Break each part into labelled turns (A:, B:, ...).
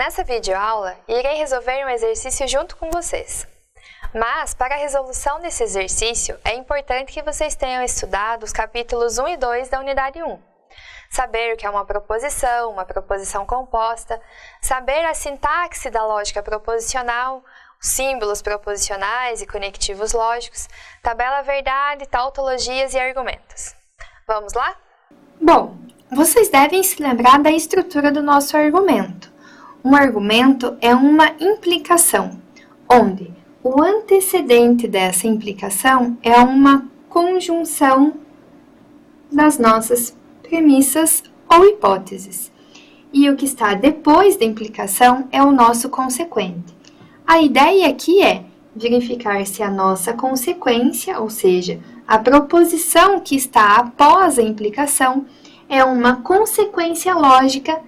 A: Nessa videoaula, irei resolver um exercício junto com vocês. Mas, para a resolução desse exercício, é importante que vocês tenham estudado os capítulos 1 e 2 da unidade 1. Saber o que é uma proposição composta, saber a sintaxe da lógica proposicional, os símbolos proposicionais e conectivos lógicos, tabela verdade, tautologias e argumentos. Vamos lá?
B: Bom, vocês devem se lembrar da estrutura do nosso argumento. Um argumento é uma implicação, onde o antecedente dessa implicação é uma conjunção das nossas premissas ou hipóteses. E o que está depois da implicação é o nosso consequente. A ideia aqui é verificar se a nossa consequência, ou seja, a proposição que está após a implicação, é uma consequência lógica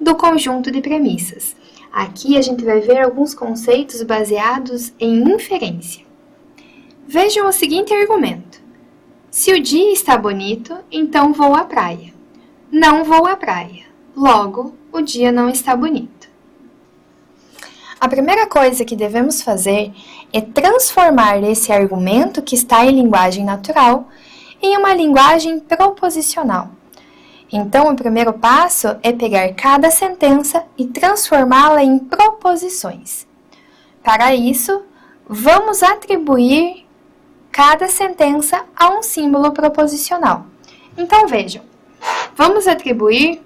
B: do conjunto de premissas. Aqui a gente vai ver alguns conceitos baseados em inferência. Vejam o seguinte argumento. Se o dia está bonito, então vou à praia. Não vou à praia. Logo, o dia não está bonito. A primeira coisa que devemos fazer é transformar esse argumento que está em linguagem natural em uma linguagem proposicional. Então, o primeiro passo é pegar cada sentença e transformá-la em proposições. Para isso, vamos atribuir cada sentença a um símbolo proposicional. Então, vejam, vamos atribuir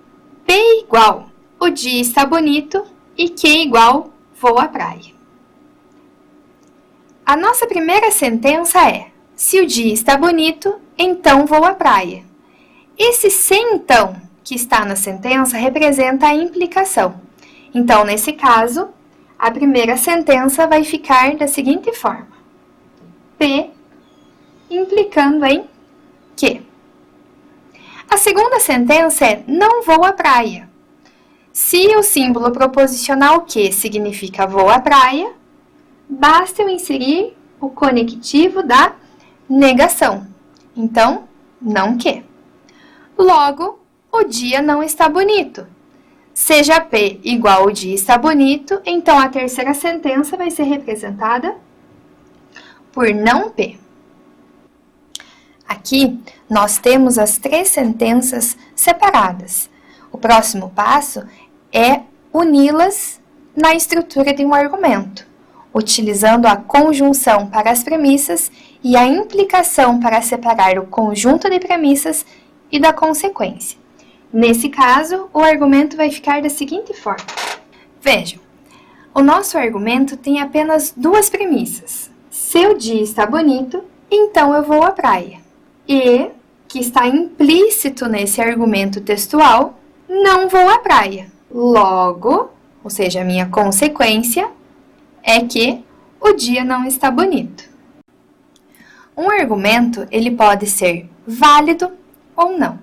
B: P igual o dia está bonito e Q igual vou à praia. A nossa primeira sentença é: se o dia está bonito, então vou à praia. Esse se então que está na sentença representa a implicação. Então, nesse caso, a primeira sentença vai ficar da seguinte forma: P implicando em Q. A segunda sentença é: não vou à praia. Se o símbolo proposicional Q significa vou à praia, basta eu inserir o conectivo da negação. Então, não Q. Logo, o dia não está bonito. Seja P igual o dia está bonito, então a terceira sentença vai ser representada por não P. Aqui, nós temos as três sentenças separadas. O próximo passo é uni-las na estrutura de um argumento, utilizando a conjunção para as premissas e a implicação para separar o conjunto de premissas e da consequência. Nesse caso, o argumento vai ficar da seguinte forma. Vejam, o nosso argumento tem apenas duas premissas. Se o dia está bonito, então eu vou à praia. E, que está implícito nesse argumento textual, não vou à praia. Logo, ou seja, a minha consequência é que o dia não está bonito. Um argumento, ele pode ser válido ou não.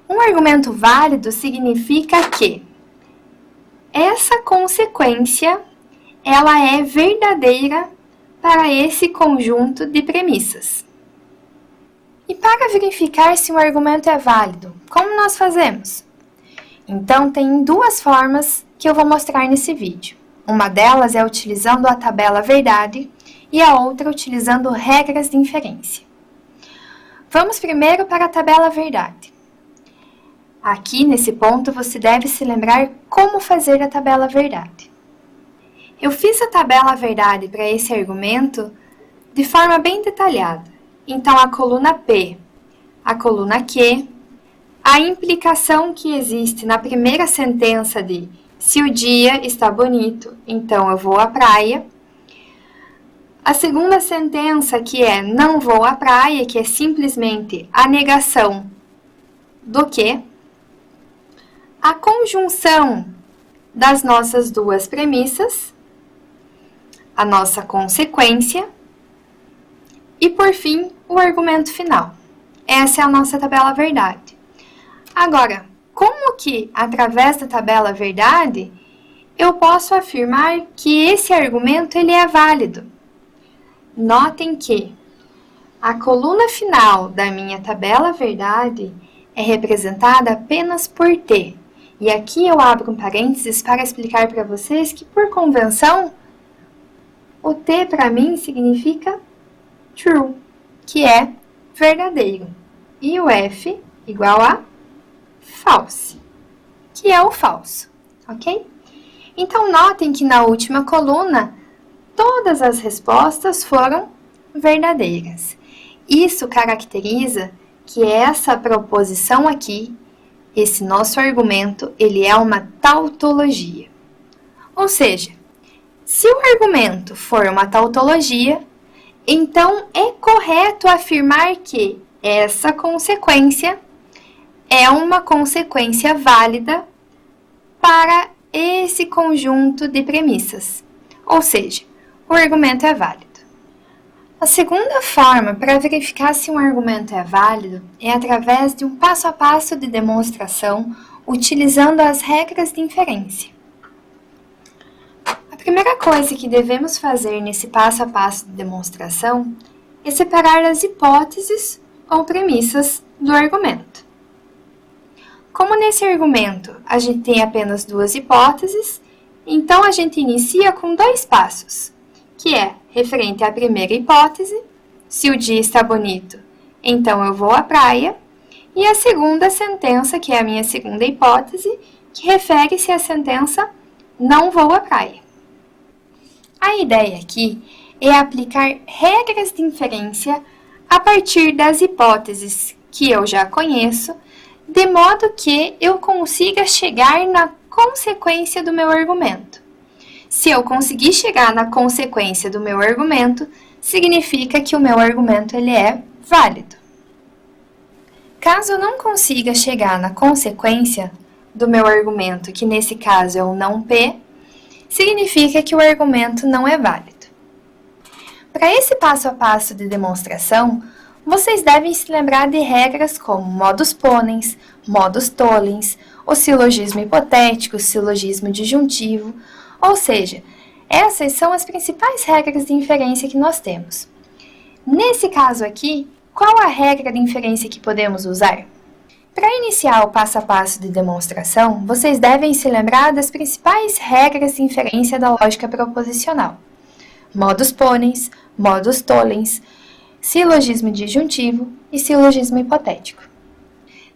B: Um argumento válido significa que essa consequência, ela é verdadeira para esse conjunto de premissas. E para verificar se um argumento é válido, como nós fazemos? Então, tem duas formas que eu vou mostrar nesse vídeo. Uma delas é utilizando a tabela verdade e a outra utilizando regras de inferência. Vamos primeiro para a tabela verdade. Aqui, nesse ponto, você deve se lembrar como fazer a tabela verdade. Eu fiz a tabela verdade para esse argumento de forma bem detalhada. Então, a coluna P, a coluna Q, a implicação que existe na primeira sentença de se o dia está bonito, então eu vou à praia. A segunda sentença, que é não vou à praia, que é simplesmente a negação do que. A conjunção das nossas duas premissas, a nossa consequência e, por fim, o argumento final. Essa é a nossa tabela verdade. Agora, como que, através da tabela verdade, eu posso afirmar que esse argumento ele é válido? Notem que a coluna final da minha tabela verdade é representada apenas por T, E aqui eu abro um parênteses para explicar para vocês que, por convenção, o T para mim significa true, que é verdadeiro. E o F igual a false, que é o falso, ok? Então, notem que na última coluna, todas as respostas foram verdadeiras. Isso caracteriza que essa proposição aqui, esse nosso argumento, ele é uma tautologia. Ou seja, se o argumento for uma tautologia, então é correto afirmar que essa consequência é uma consequência válida para esse conjunto de premissas. Ou seja, o argumento é válido. A segunda forma para verificar se um argumento é válido é através de um passo a passo de demonstração utilizando as regras de inferência. A primeira coisa que devemos fazer nesse passo a passo de demonstração é separar as hipóteses ou premissas do argumento. Como nesse argumento a gente tem apenas duas hipóteses, então a gente inicia com dois passos, que é referente à primeira hipótese, se o dia está bonito, então eu vou à praia, e a segunda sentença, que é a minha segunda hipótese, que refere-se à sentença não vou à praia. A ideia aqui é aplicar regras de inferência a partir das hipóteses que eu já conheço, de modo que eu consiga chegar na consequência do meu argumento. Se eu conseguir chegar na consequência do meu argumento, significa que o meu argumento ele é válido. Caso eu não consiga chegar na consequência do meu argumento, que nesse caso é o não P, significa que o argumento não é válido. Para esse passo a passo de demonstração, vocês devem se lembrar de regras como modus ponens, modus tollens, o silogismo hipotético, o silogismo disjuntivo, ou seja, essas são as principais regras de inferência que nós temos. Nesse caso aqui, qual a regra de inferência que podemos usar? Para iniciar o passo a passo de demonstração, vocês devem se lembrar das principais regras de inferência da lógica proposicional: modus ponens, modus tollens, silogismo disjuntivo e silogismo hipotético.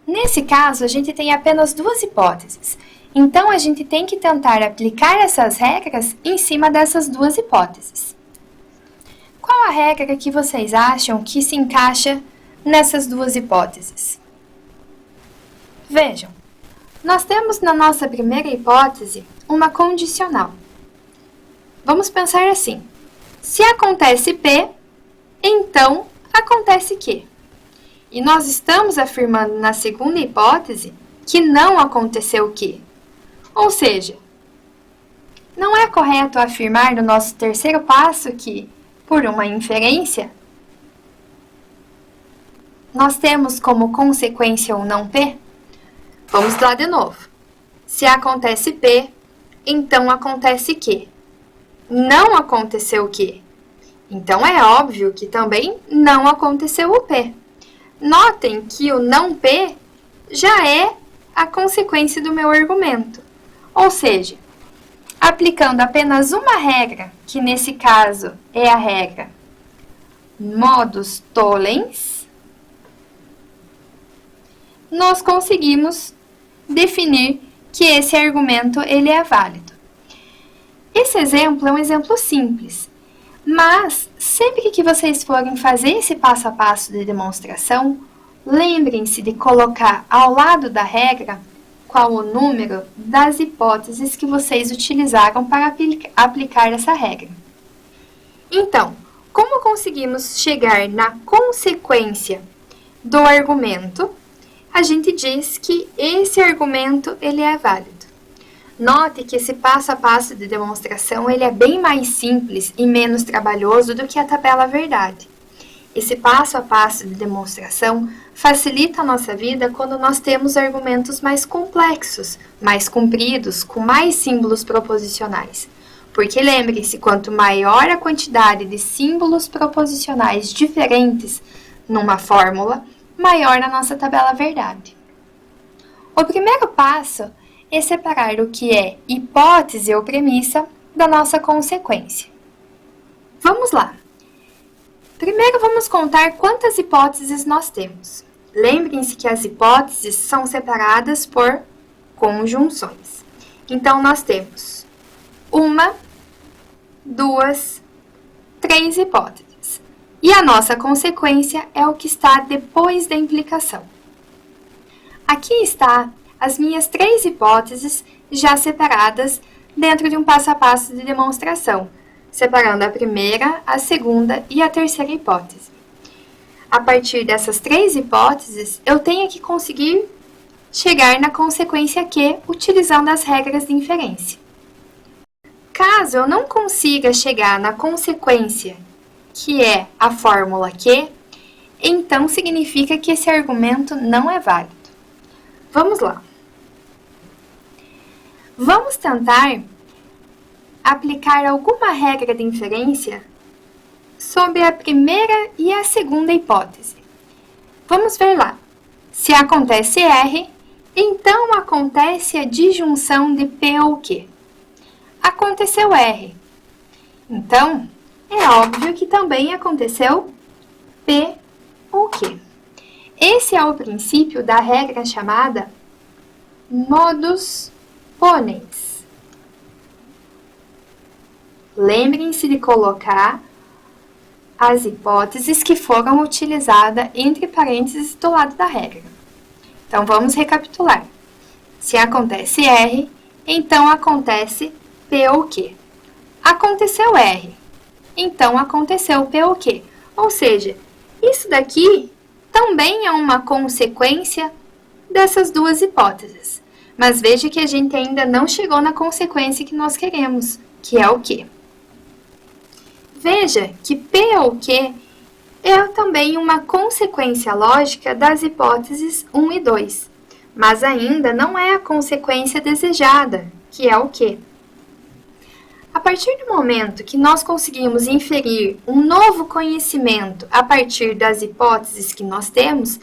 B: Nesse caso, a gente tem apenas duas hipóteses, então a gente tem que tentar aplicar essas regras em cima dessas duas hipóteses. Qual a regra que vocês acham que se encaixa nessas duas hipóteses? Vejam, nós temos na nossa primeira hipótese uma condicional. Vamos pensar assim: se acontece P, então acontece Q. E nós estamos afirmando na segunda hipótese que não aconteceu Q. Ou seja, não é correto afirmar no nosso terceiro passo que, por uma inferência, nós temos como consequência o não P? Vamos lá de novo. Se acontece P, então acontece Q. Não aconteceu Q. Então é óbvio que também não aconteceu o P. Notem que o não P já é a consequência do meu argumento. Ou seja, aplicando apenas uma regra, que nesse caso é a regra modus tollens, nós conseguimos definir que esse argumento ele é válido. Esse exemplo é um exemplo simples, mas sempre que vocês forem fazer esse passo a passo de demonstração, lembrem-se de colocar ao lado da regra qual o número das hipóteses que vocês utilizaram para aplicar essa regra. Então, como conseguimos chegar na consequência do argumento, a gente diz que esse argumento ele é válido. Note que esse passo a passo de demonstração ele é bem mais simples e menos trabalhoso do que a tabela verdade. Esse passo a passo de demonstração facilita a nossa vida quando nós temos argumentos mais complexos, mais compridos, com mais símbolos proposicionais. Porque lembre-se, quanto maior a quantidade de símbolos proposicionais diferentes numa fórmula, maior a nossa tabela verdade. O primeiro passo é separar o que é hipótese ou premissa da nossa consequência. Vamos lá! Primeiro vamos contar quantas hipóteses nós temos. Lembrem-se que as hipóteses são separadas por conjunções. Então, nós temos 1, 2, 3 hipóteses. E a nossa consequência é o que está depois da implicação. Aqui está as minhas 3 hipóteses já separadas dentro de um passo a passo de demonstração, separando a primeira, a segunda e a terceira hipótese. A partir dessas 3 hipóteses, eu tenho que conseguir chegar na consequência Q utilizando as regras de inferência. Caso eu não consiga chegar na consequência, que é a fórmula Q, então significa que esse argumento não é válido. Vamos lá. Vamos tentar aplicar alguma regra de inferência sobre a primeira e a segunda hipótese. Vamos ver lá. Se acontece R, então acontece a disjunção de P ou Q. Aconteceu R. Então, é óbvio que também aconteceu P ou Q. Esse é o princípio da regra chamada modus ponens. Lembrem-se de colocar as hipóteses que foram utilizadas entre parênteses do lado da regra. Então, vamos recapitular. Se acontece R, então acontece P ou Q. Aconteceu R, então aconteceu P ou Q. Ou seja, isso daqui também é uma consequência dessas duas hipóteses. Mas veja que a gente ainda não chegou na consequência que nós queremos, que é o Q. Veja que P ou Q é também uma consequência lógica das hipóteses 1 e 2, mas ainda não é a consequência desejada, que é o Q. A partir do momento que nós conseguimos inferir um novo conhecimento a partir das hipóteses que nós temos,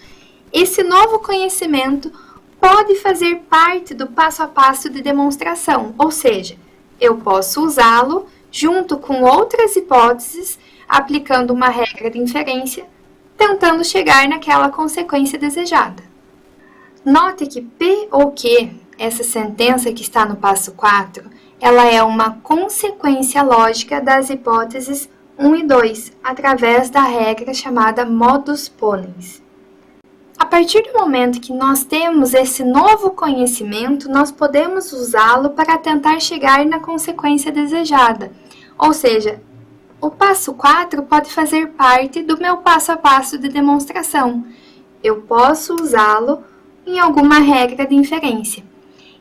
B: esse novo conhecimento pode fazer parte do passo a passo de demonstração, ou seja, eu posso usá-lo junto com outras hipóteses, aplicando uma regra de inferência, tentando chegar naquela consequência desejada. Note que P ou Q, essa sentença que está no passo 4, ela é uma consequência lógica das hipóteses 1 e 2, através da regra chamada modus ponens. A partir do momento que nós temos esse novo conhecimento, nós podemos usá-lo para tentar chegar na consequência desejada. Ou seja, o passo 4 pode fazer parte do meu passo a passo de demonstração. Eu posso usá-lo em alguma regra de inferência.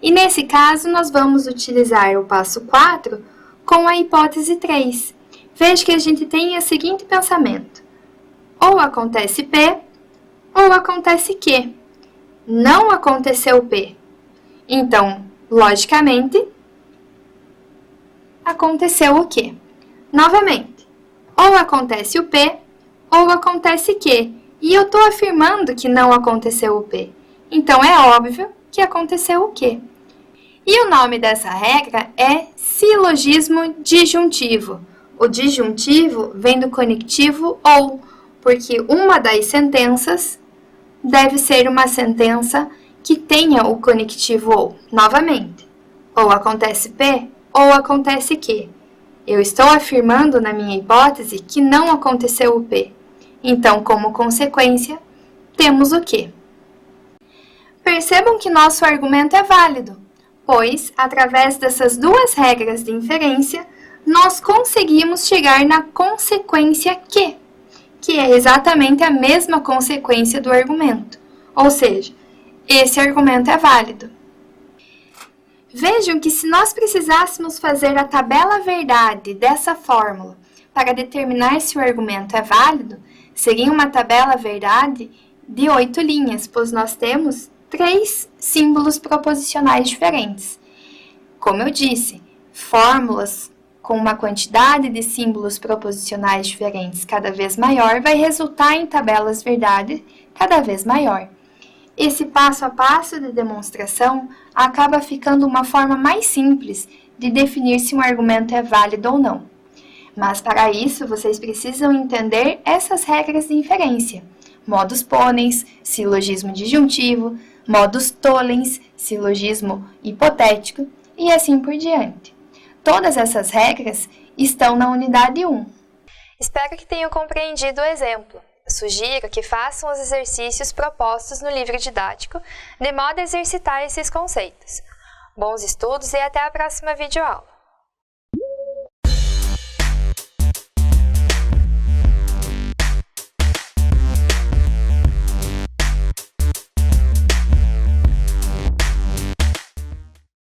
B: E nesse caso, nós vamos utilizar o passo 4 com a hipótese 3. Veja que a gente tem o seguinte pensamento. Ou acontece P, ou acontece Q. Não aconteceu P. Então, logicamente, aconteceu o Q. Novamente, ou acontece o P, ou acontece Q. E eu estou afirmando que não aconteceu o P. Então, é óbvio que aconteceu o Q. E o nome dessa regra é silogismo disjuntivo. O disjuntivo vem do conectivo ou, porque uma das sentenças deve ser uma sentença que tenha o conectivo ou. Novamente, ou acontece P, ou acontece Q. Eu estou afirmando na minha hipótese que não aconteceu o P. Então, como consequência, temos o Q. Percebam que nosso argumento é válido, pois, através dessas duas regras de inferência, nós conseguimos chegar na consequência Q, que é exatamente a mesma consequência do argumento. Ou seja, esse argumento é válido. Vejam que se nós precisássemos fazer a tabela verdade dessa fórmula para determinar se o argumento é válido, seria uma tabela verdade de 8 linhas, pois nós temos 3 símbolos proposicionais diferentes. Como eu disse, fórmulas com uma quantidade de símbolos proposicionais diferentes cada vez maior vai resultar em tabelas verdade cada vez maior. Esse passo a passo de demonstração acaba ficando uma forma mais simples de definir se um argumento é válido ou não. Mas para isso, vocês precisam entender essas regras de inferência: modus ponens, silogismo disjuntivo, modus tollens, silogismo hipotético e assim por diante. Todas essas regras estão na unidade 1.
A: Espero que tenham compreendido o exemplo. Sugiro que façam os exercícios propostos no livro didático, de modo a exercitar esses conceitos. Bons estudos e até a próxima videoaula!